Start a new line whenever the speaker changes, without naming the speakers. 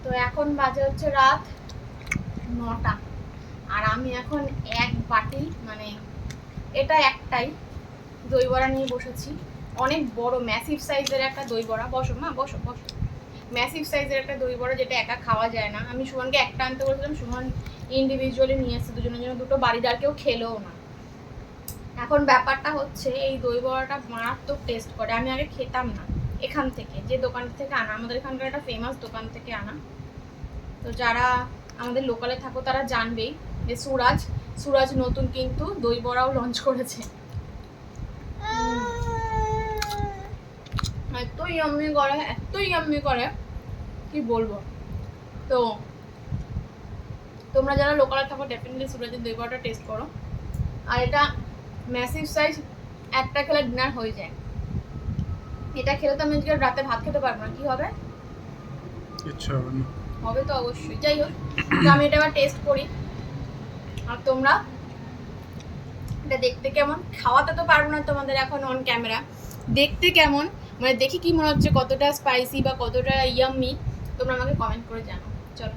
তো এখন বাজে হচ্ছে রাত 9টা, আর আমি এখন এক বাটি মানে এটা একটাই দই বড়া নিয়ে বসেছি। অনেক বড় ম্যাসিভ সাইজের একটা দই বড়া। বসো মা, বসো বসো। ম্যাসিভ সাইজের একটা দই বড়া, যেটা একা খাওয়া যায় না। আমি সুমনকে একটা আনতে বলেছিলাম, সুমন ইন্ডিভিজুয়ালি নিয়ে এসেছে দুজনের জন্য দুটো, বাড়ির আর কেউ খেলেও না। এখন ব্যাপারটা হচ্ছে এই দই বড়াটা মারাত্মক টেস্ট করে। আমি আগে খেতাম না, এখান থেকে যে দোকান থেকে আনা, আমাদের এখানকার একটা ফেমাস দোকান থেকে আনা। তো যারা আমাদের লোকালে থাকো তারা জানবেই যে সুরাজ নতুন কিন্তু দই বড়াও লঞ্চ করেছে। এতই ইয়াম্মি করে কি বলবো। তো তোমরা যারা লোকালে থাকো ডেফিনেটলি সুরাজের দই বড়াটা টেস্ট করো। আর এটা ম্যাসিভ সাইজ, একটা খেলে ডিনার হয়ে যায়। এটা খেলে তো আমি আজকে রাতে ভাত খেতে পারবো না, কি হবে?
ইচ্ছা হবে না।
হবে তো অবশ্যই। যাই হোক, তো আমি এটা আবার টেস্ট করি। আর তোমরা এটা দেখতে কেমন, খাওয়াতে তো পারবো না তোমাদের এখন অন ক্যামেরা, দেখতে কেমন মানে দেখি কি মনে হচ্ছে, কতটা স্পাইসি বা কতটা ইয়াম্মি, তোমরা আমাকে কমেন্ট করে জানাও। চলো।